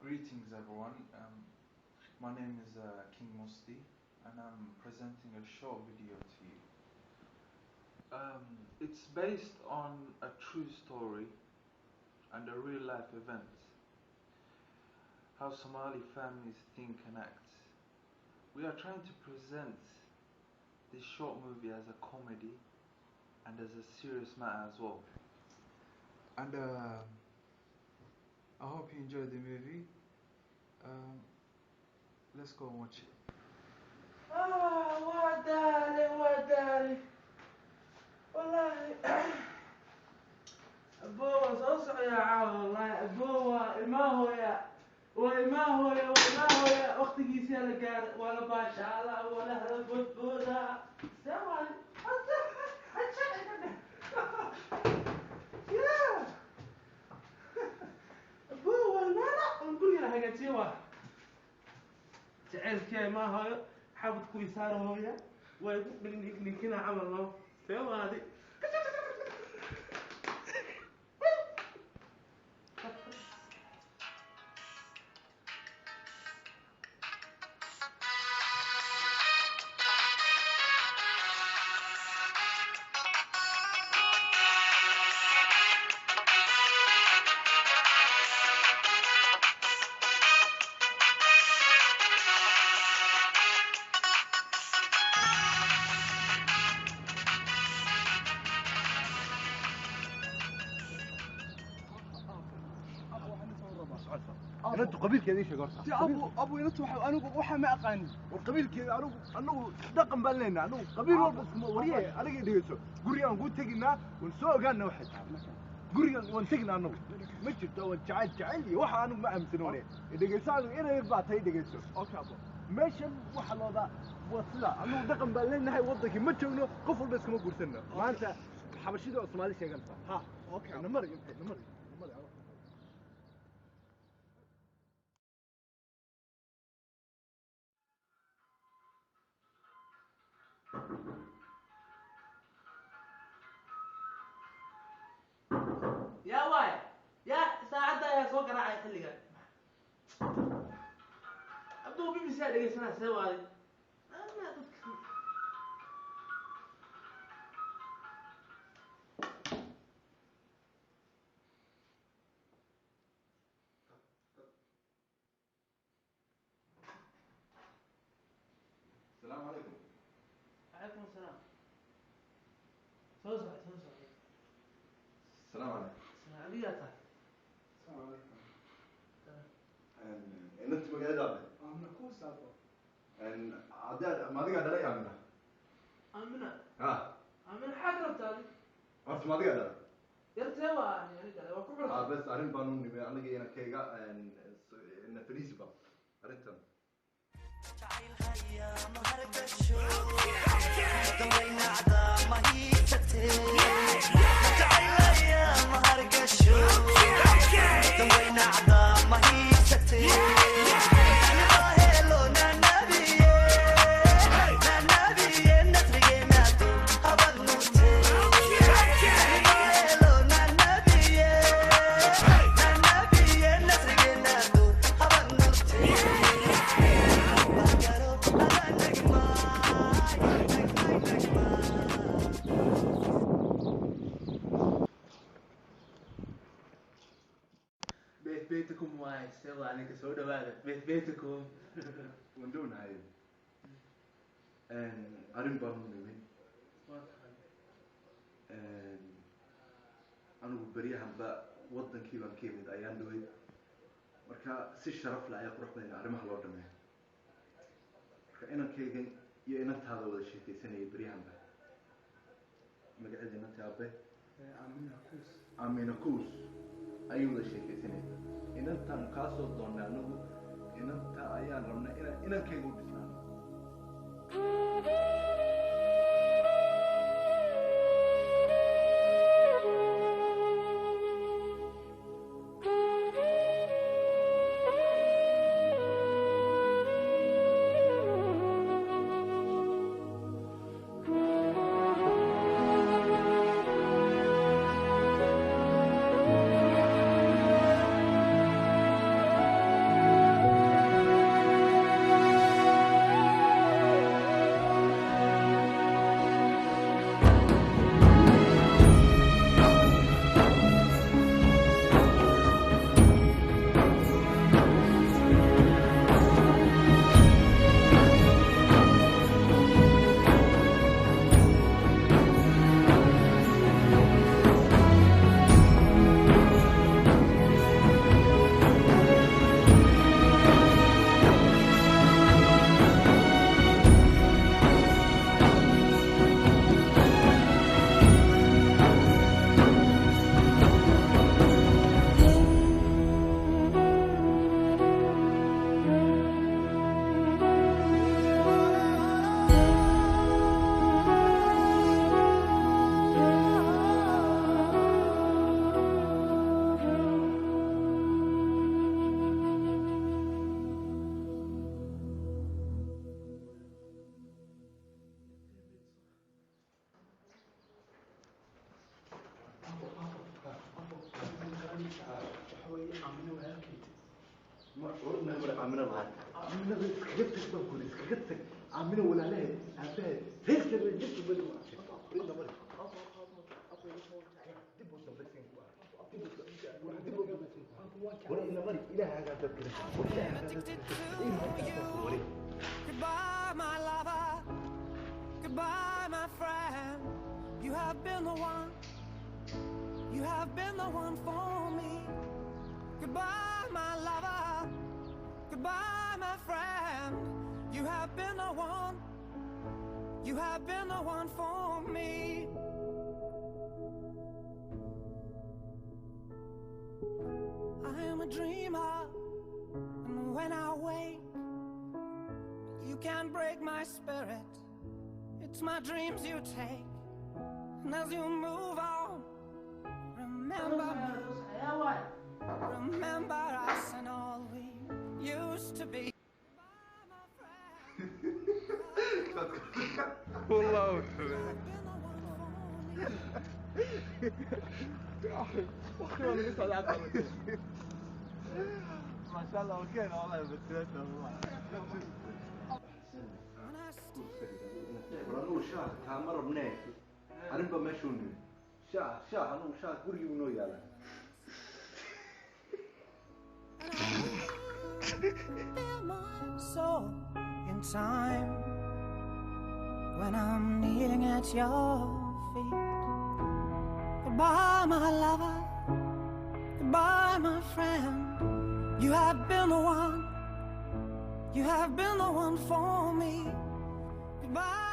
Greetings everyone. My name is King Musti and I'm presenting a short video to you. It's based on a true story and a real life event. How Somali families think and act. We are trying to present this short movie as a comedy and as a serious matter as well. And I hope you enjoyed the movie. Let's go and watch it. وداري والله أبوه صوصع يا عاود والله أبوه ما هو يا أختي كيسي لقار ولا باشا الله ولا هالفوتبولا سوالي يا أبوه المرأة نقول لها حاجة سوا تعال كي ما هو حابط كويسار هويا ويقول لكنا عمل الله سوا هذه انتو قبيلكي ايش قرصه يا ابو انتو waxa ma aqaan وقبيلكي anigu dhaqan baan leenahay anigu qabiil walba isma wariye aniga dhigayso gurigan ku taginaa waan soo ogaana waxa tahay gurigan waan tagnaa anigu ma jirto waan jacayl iyo waxa anigu ma aamsanoone dhigaysaadu inay baatay dhigayso okay abo meeshan waxa looda wasila anigu dhaqan baan leenahay wadankii ma joogno qof walba iskama guursano maanta xabashida Soomaali sheeganta ha okay namar يا واي يا ساعدها يا سوق راعي خليها أبدو بي ساعد لي سنة سوالي أنا السلام عليكم عليكم السلام توزع السلام عليكم علياتها السلام عليكم انت مقعد هذا انا كوس ابو ان عداد ما تقعد علي امنا أمنا حاجة بتاعي بس ما تقعد يرتوى يعني قال وكبر بس ارين بانون ني انا جينا كيغا ان فريسبا ارنتم بيتكم واي سوى عليك سودا بعد بيتكم وندون هاي ان ارين بانون ني anigu bariyahan ba wadankii baan ka yimid ayaan dhaway marka si sharaf leh ay qurux badan arrimaha loo dhameeyo marka inankaygan iyo inantaada wada sheekaysanayay bariyahan ba magaceeda inanta abe amina kuus ayuu wada sheekaysanayay inantaan kaa soo doonnay anigu inanta ayaan rabnay inankayga u dhisnaano ما ورنا مرة عمنا معاك عمنا سكرتك بقول سكرتك عمنا ولا لا أبد هيك جبت بدو ورنا مرة ورنا مرة إلى هذا تذكر Goodbye, my lover. Goodbye, my friend. You have been the one. You have been the one for me. Goodbye, my lover. Goodbye, my friend. You have been the one. You have been the one for me. I am a dreamer, and when I wake, you can't break my spirit. It's my dreams you take, and as you move on, remember us and all we used to be. والله ما شاء الله وكيل والله بسيته والله ورانو شاه كاميرا بناك أنا بمشوني شاه أنا شاه كوري منو يلا So in time, when I'm kneeling at your feet, goodbye, my lover. Goodbye, my friend. You have been the one. You have been the one for me. Goodbye.